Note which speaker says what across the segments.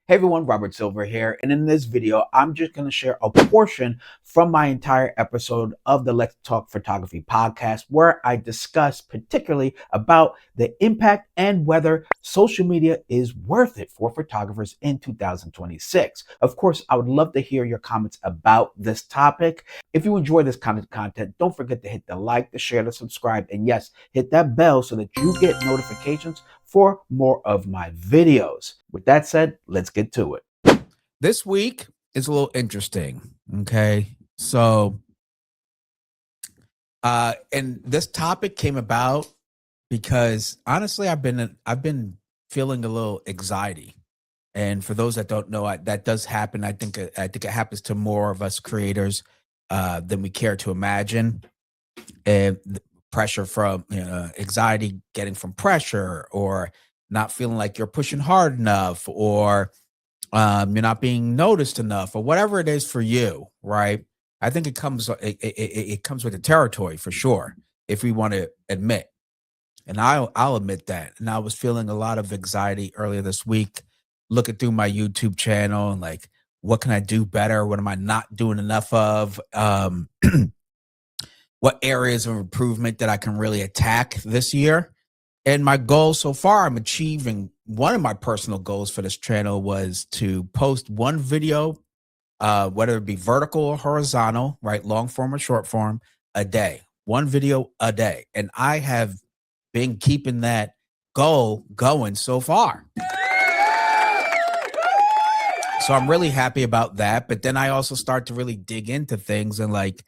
Speaker 1: Hey everyone, Robert Silver here, and in this video, I'm just going to share a portion from my entire episode of the Let's Talk Photography podcast, where I discuss particularly about the impact and whether social media is worth it for photographers in 2026. Of course, I would love to hear your comments about this topic. If you enjoy this kind of content, don't forget to hit the like, the share, the subscribe, and yes, hit that bell so that you get notifications for more of my videos. With that said, let's get to it.
Speaker 2: This week is a little interesting. Okay. So, and this topic came about because honestly, I've been feeling a little anxiety. And for those that don't know, that does happen. I think it happens to more of us creators than we care to imagine. And the pressure from anxiety, getting from pressure, or not feeling like you're pushing hard enough, or you're not being noticed enough, or whatever it is for you, right? I think it comes with the territory for sure, if we want to admit. And I'll admit that. And I was feeling a lot of anxiety earlier this week, looking through my YouTube channel and like, what can I do better? What am I not doing enough of? What areas of improvement that I can really attack this year? And my goal so far, I'm achieving one of my personal goals for this channel was to post one video, whether it be vertical or horizontal, right? Long form or short form, a day, one video a day. And I have been keeping that goal going so far. So I'm really happy about that. But then I also start to really dig into things. And like,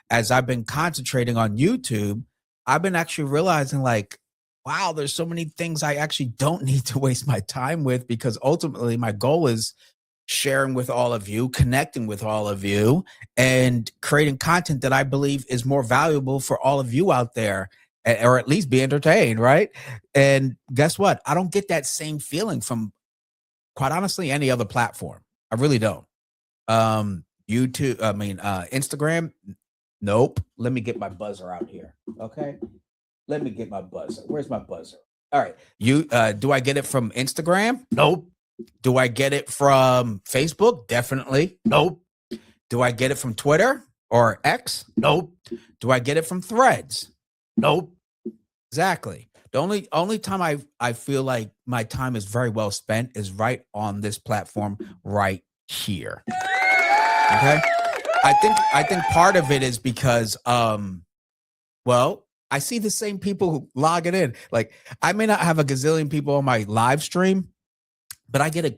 Speaker 2: as I've been concentrating on YouTube, I've been actually realizing like, wow, there's so many things I actually don't need to waste my time with, because ultimately my goal is sharing with all of you, connecting with all of you, and creating content that I believe is more valuable for all of you out there, or at least be entertained, right? And guess what? I don't get that same feeling from, quite honestly, any other platform. I really don't. Instagram, nope. Let me get my buzzer out here. Okay. Let me get my buzzer. Where's my buzzer? All right. Do I get it from Instagram? Nope. Do I get it from Facebook? Definitely. Nope. Do I get it from Twitter or X? Nope. Do I get it from Threads? Nope. Exactly. The only time I feel like my time is very well spent is right on this platform right here. Okay. I think part of it is because well, I see the same people who log it in. Like, I may not have a gazillion people on my live stream, but I get a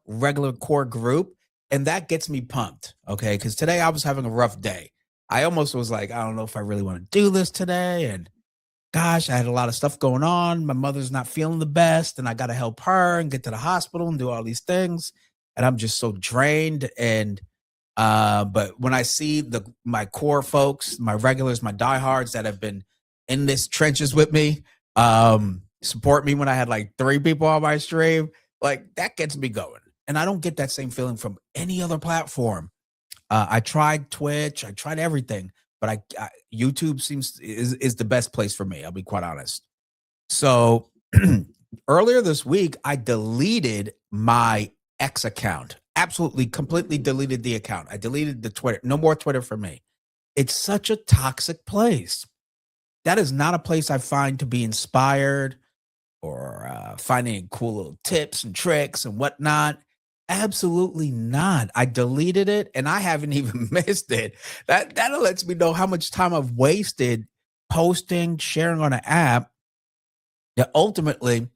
Speaker 2: regular core group, and that gets me pumped. Okay. Because today I was having a rough day. I almost was like, I don't know if I really want to do this today. And gosh, I had a lot of stuff going on. My mother's not feeling the best, and I got to help her and get to the hospital and do all these things. And I'm just so drained. And but when I see my core folks, my regulars, my diehards that have been in this trenches with me, support me when I had like 3 people on my stream, like that gets me going. And I don't get that same feeling from any other platform. I tried Twitch, I tried everything, but YouTube is the best place for me. I'll be quite honest. So earlier this week, I deleted my X account. Absolutely, completely deleted the account. I deleted the Twitter. No more Twitter for me. It's such a toxic place. That is not a place I find to be inspired or finding cool little tips and tricks and whatnot. Absolutely not. I deleted it and I haven't even missed it. That lets me know how much time I've wasted posting, sharing on an app that ultimately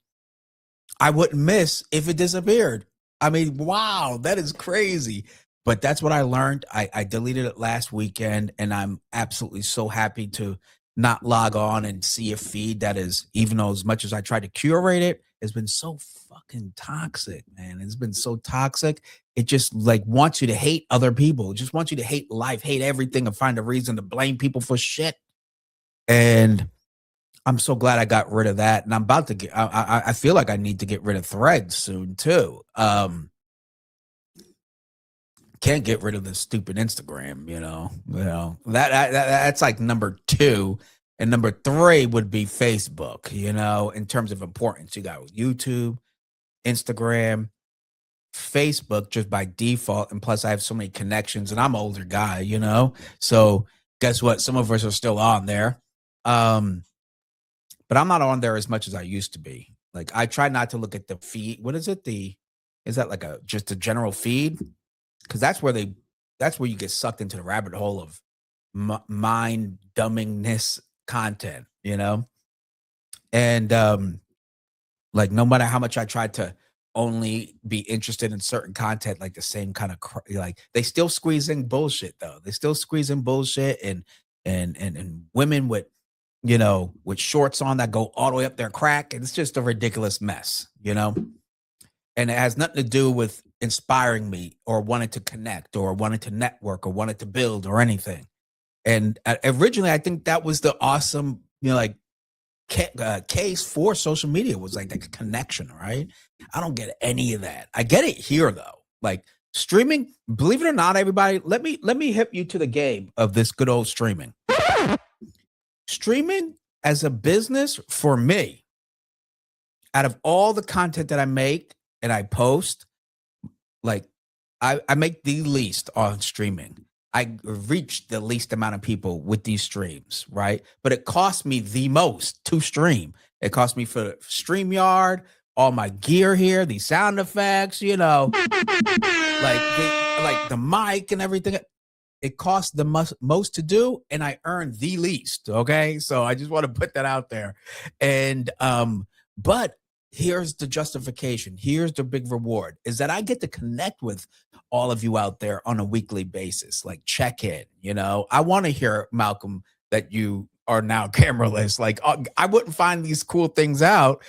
Speaker 2: I wouldn't miss if it disappeared. I mean, wow, that is crazy. But that's what I learned. I deleted it last weekend, and I'm absolutely so happy to not log on and see a feed that is, even though as much as I try to curate it, has been so fucking toxic, man. It's been so toxic. It just like wants you to hate other people. It just wants you to hate life, hate everything, and find a reason to blame people for shit. And I'm so glad I got rid of that. And I'm about to I feel like I need to get rid of Threads soon too. Can't get rid of the stupid Instagram, that's like number 2. And number 3 would be Facebook, in terms of importance. You got YouTube, Instagram, Facebook just by default, and plus I have so many connections, and I'm an older guy, you know. So guess what? Some of us are still on there, but I'm not on there as much as I used to be. Like I try not to look at the feed. What is it? Is that like a just a general feed? Because that's where you get sucked into the rabbit hole of mind dummingness content, you know. And like no matter how much I tried to only be interested in certain content, like the same kind of like they still squeeze in bullshit though. They still squeeze in bullshit and women with with shorts on that go all the way up their crack. And it's just a ridiculous mess, you know? And it has nothing to do with inspiring me or wanting to connect or wanting to network or wanting to build or anything. And originally, I think that was the awesome, like case for social media was like a connection, right? I don't get any of that. I get it here though. Like streaming, believe it or not, everybody, let me hip you to the game of this good old streaming. Streaming as a business for me, out of all the content that I make and I post, like I make the least on streaming. I reach the least amount of people with these streams, right? But it costs me the most to stream. It costs me for StreamYard, all my gear here, these sound effects, like the mic and everything. It costs the most to do, and I earn the least. Okay, so I just want to put that out there. And but here's the justification. Here's the big reward: is that I get to connect with all of you out there on a weekly basis, like check in. I want to hear, Malcolm, that you are now cameraless. Like I wouldn't find these cool things out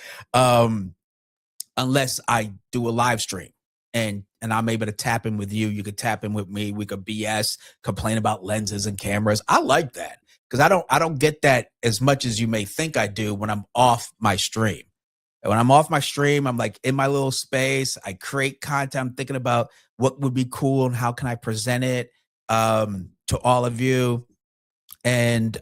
Speaker 2: unless I do a live stream. And I'm able to tap in with you. You could tap in with me. We could BS, complain about lenses and cameras. I like that because I don't get that as much as you may think I do when I'm off my stream. And when I'm off my stream, I'm like in my little space. I create content. I'm thinking about what would be cool and how can I present it to all of you. And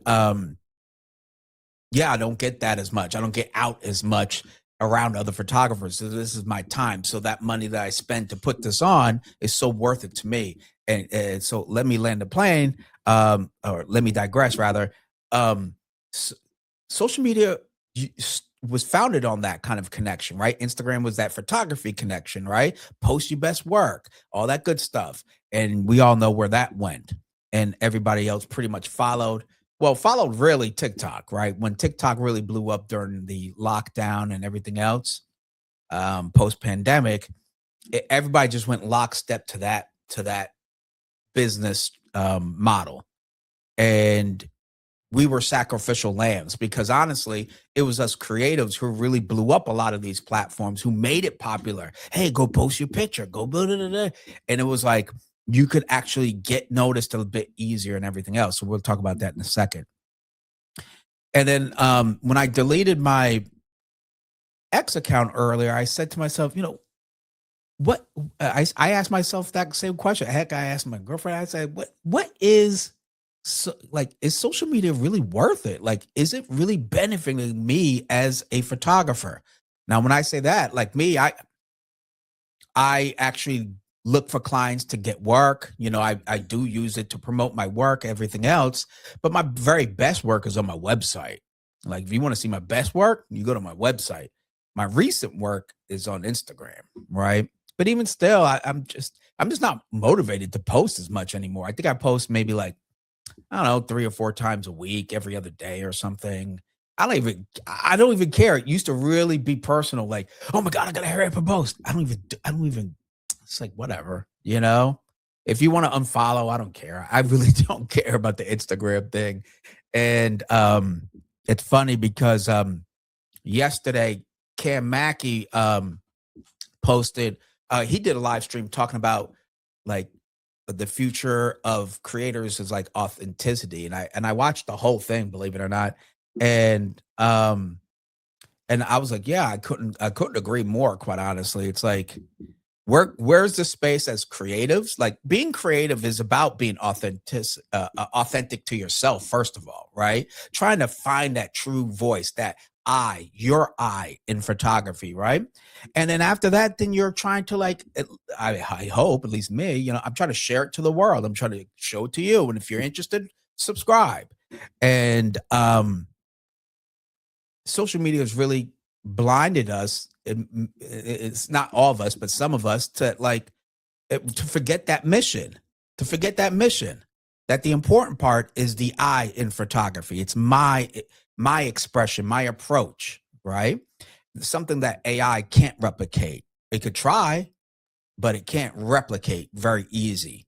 Speaker 2: yeah, I don't get that as much. I don't get out as much around other photographers. So this is my time. So that money that I spend to put this on is so worth it to me. And so let me land the plane, or let me digress rather. Social media was founded on that kind of connection, right? Instagram was that photography connection, right? Post your best work, all that good stuff. And we all know where that went. And everybody else pretty much followed really TikTok, right? When TikTok really blew up during the lockdown and everything else, post-pandemic, everybody just went lockstep to that business model. And we were sacrificial lambs because honestly, it was us creatives who really blew up a lot of these platforms, who made it popular. Hey, go post your picture, go blah, blah, blah, blah. And it was like, you could actually get noticed a bit easier and everything else. So we'll talk about that in a second. And then when I deleted my X account earlier, I said to myself, what I asked myself that same question. Heck, I asked my girlfriend, I said, what is is social media really worth it? Like, is it really benefiting me as a photographer? Now, when I say that, like me, I actually look for clients to get work. I do use it to promote my work, everything else. But my very best work is on my website. Like if you want to see my best work, you go to my website. My recent work is on Instagram, right? But even still, I'm just not motivated to post as much anymore. I think I post maybe like, I don't know, 3 or 4 times a week, every other day or something. I don't even care. It used to really be personal. Like, oh my God, I gotta hurry up and post. I don't even, it's like, whatever, if you want to unfollow, I don't care. I really don't care about the Instagram thing. And it's funny because yesterday, Cam Mackey posted, he did a live stream talking about like the future of creators is like authenticity. And I watched the whole thing, believe it or not. And I was like, yeah, I couldn't agree more, quite honestly. It's like, where's the space as creatives? Like being creative is about being authentic to yourself, first of all, right? Trying to find that true voice, that your eye in photography, right? And then after that, then you're trying to like, I hope, at least me, I'm trying to share it to the world. I'm trying to show it to you. And if you're interested, subscribe. And social media has really blinded us. It's not all of us, but some of us to like to forget that mission, that the important part is the eye in photography. It's my expression, my approach, right? Something that AI can't replicate. It could try, but it can't replicate very easy.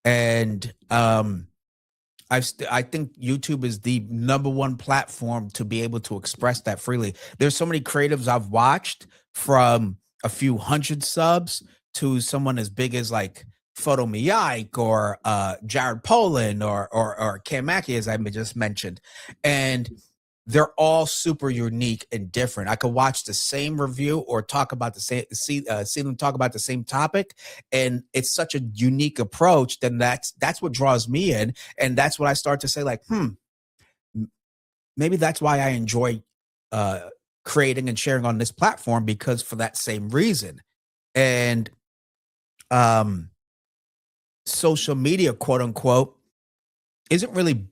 Speaker 2: And I think YouTube is the number one platform to be able to express that freely. There's so many creatives I've watched, from a few hundred subs to someone as big as like Photo Miyake or Jared Poland or Cam Mackey, as I just mentioned. And they're all super unique and different. I could watch the same review or talk about the same, see them talk about the same topic, and it's such a unique approach. Then that's what draws me in, and that's what I start to say, like, maybe that's why I enjoy creating and sharing on this platform, because for that same reason. And social media, quote unquote, isn't really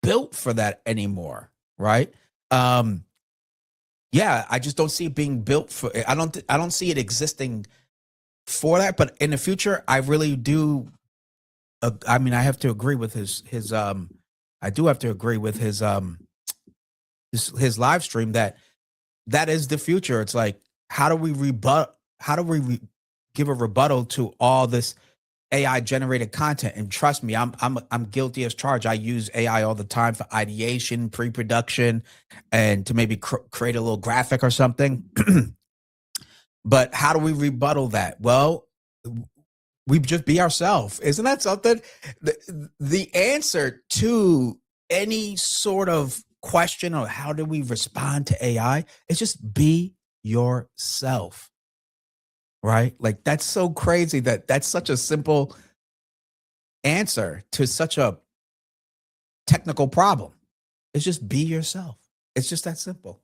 Speaker 2: built for that anymore, right? Yeah, I just don't see it being built for. I don't see it existing for that. But in the future, I really do. I mean, I have to agree with his. I do have to agree with his live stream that is the future. It's like, how do we rebut? How do we give a rebuttal to all this AI generated content? And trust me, I'm guilty as charged. I use AI all the time for ideation, pre-production, and to maybe create a little graphic or something. But how do we rebuttal that? Well, we just be ourselves. Isn't that something? The answer to any sort of question, or how do we respond to AI, is just be yourself. Right? Like, that's so crazy that that's such a simple answer to such a technical problem. It's just be yourself. It's just that simple.